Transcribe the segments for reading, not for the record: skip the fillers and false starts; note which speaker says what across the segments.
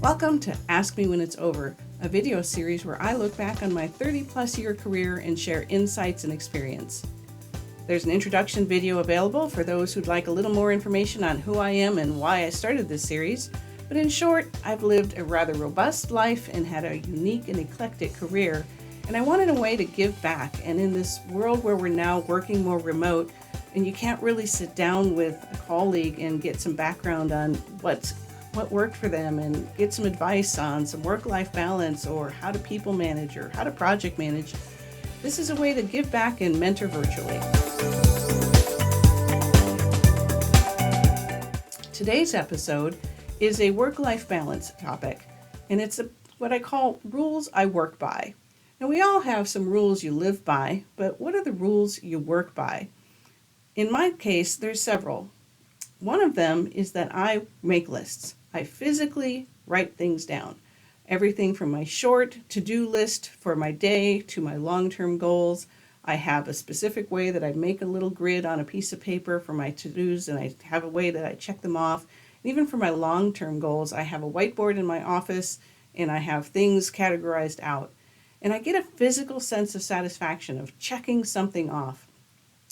Speaker 1: Welcome to Ask Me When It's Over, a video series where I look back on my 30-plus year career and share insights and experience. There's an introduction video available for those who'd like a little more information on who I am and why I started this series, but in short, I've lived a rather robust life and had a unique and eclectic career, and I wanted a way to give back. And in this world where we're now working more remote, and you can't really sit down with a colleague and get some background on what worked for them and get some advice on some work-life balance or how to people manage or how to project manage, this is a way to give back and mentor virtually. Today's episode is a work-life balance topic, and it's what I call rules I work by. Now, we all have some rules you live by, but what are the rules you work by? In my case, there's several. One of them is that I make lists. I physically write things down. Everything from my short to-do list for my day to my long-term goals. I have a specific way that I make a little grid on a piece of paper for my to-dos, and I have a way that I check them off. And even for my long-term goals, I have a whiteboard in my office, and I have things categorized out. And I get a physical sense of satisfaction of checking something off.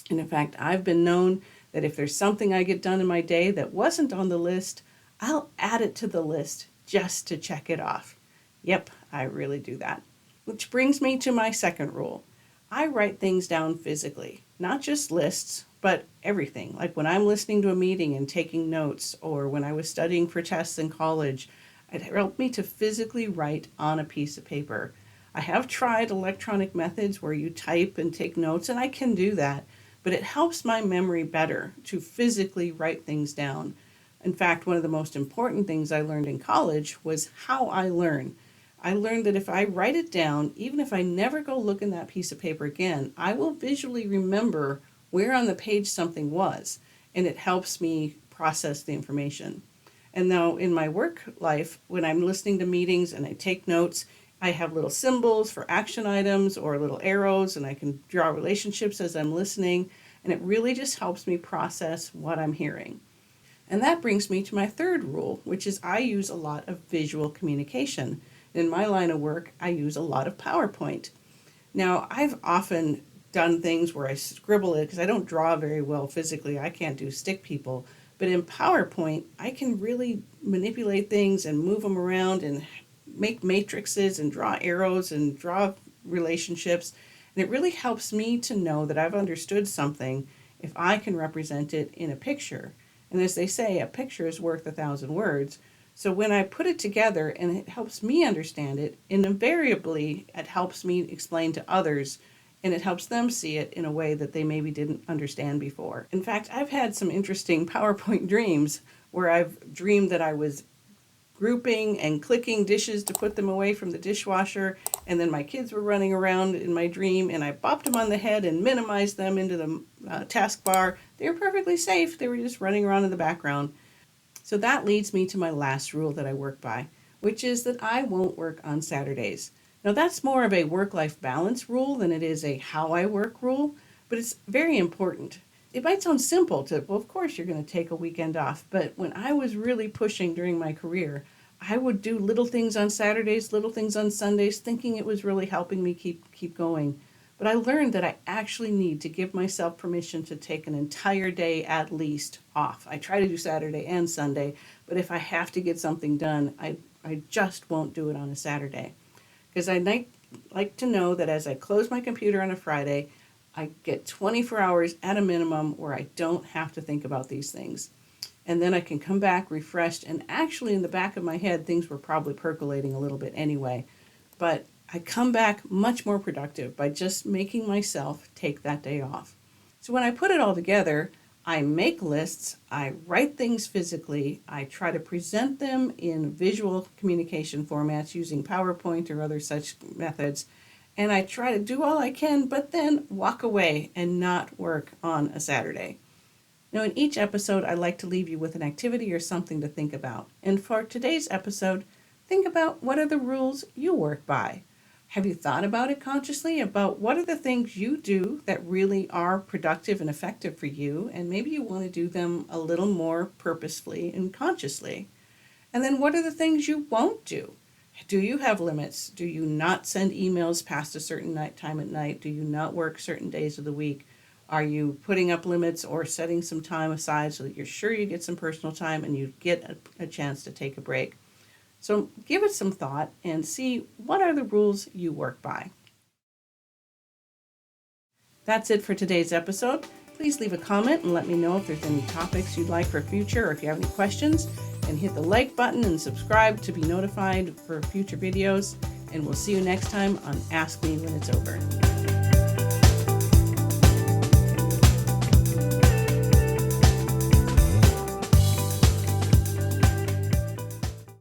Speaker 1: And in fact, I've been known that if there's something I get done in my day that wasn't on the list, I'll add it to the list just to check it off. Yep, I really do that. Which brings me to my second rule. I write things down physically, not just lists, but everything. Like when I'm listening to a meeting and taking notes, or when I was studying for tests in college, it helped me to physically write on a piece of paper. I have tried electronic methods where you type and take notes, and I can do that, but it helps my memory better to physically write things down. In fact, one of the most important things I learned in college was how I learn. I learned that if I write it down, even if I never go look in that piece of paper again, I will visually remember where on the page something was, and it helps me process the information. And now in my work life, when I'm listening to meetings and I take notes, I have little symbols for action items or little arrows, and I can draw relationships as I'm listening, and it really just helps me process what I'm hearing. And that brings me to my third rule, which is I use a lot of visual communication. In my line of work, I use a lot of PowerPoint. Now, I've often done things where I scribble it because I don't draw very well physically. I can't do stick people. But in PowerPoint, I can really manipulate things and move them around and make matrices and draw arrows and draw relationships. And it really helps me to know that I've understood something if I can represent it in a picture. And as they say, a picture is worth 1,000 words. So when I put it together and it helps me understand it, and invariably it helps me explain to others, and it helps them see it in a way that they maybe didn't understand before. In fact, I've had some interesting PowerPoint dreams where I've dreamed that I was grouping and clicking dishes to put them away from the dishwasher, and then my kids were running around in my dream, and I bopped them on the head and minimized them into the taskbar. They were perfectly safe. They were just running around in the background. So that leads me to my last rule that I work by, which is that I won't work on Saturdays. Now, that's more of a work-life balance rule than it is a how I work rule, but it's very important. It might sound simple well, of course you're going to take a weekend off, but when I was really pushing during my career, I would do little things on Saturdays, little things on Sundays, thinking it was really helping me keep going. But I learned that I actually need to give myself permission to take an entire day at least off. I try to do Saturday and Sunday, but if I have to get something done, I just won't do it on a Saturday. Because I like to know that as I close my computer on a Friday, I get 24 hours at a minimum where I don't have to think about these things. And then I can come back refreshed, and actually in the back of my head, things were probably percolating a little bit anyway. But I come back much more productive by just making myself take that day off. So when I put it all together, I make lists, I write things physically, I try to present them in visual communication formats using PowerPoint or other such methods, and I try to do all I can, but then walk away and not work on a Saturday. Now, in each episode, I like to leave you with an activity or something to think about. And for today's episode, think about what are the rules you work by. Have you thought about it consciously, about what are the things you do that really are productive and effective for you, and maybe you want to do them a little more purposefully and consciously? And then what are the things you won't do? Do you have limits? Do you not send emails past a certain time at night? Do you not work certain days of the week? Are you putting up limits or setting some time aside so that you're sure you get some personal time and you get a chance to take a break? So give it some thought and see what are the rules you work by. That's it for today's episode. Please leave a comment and let me know if there's any topics you'd like for future, or if you have any questions. And hit the like button and subscribe to be notified for future videos. And we'll see you next time on Ask Me When It's Over.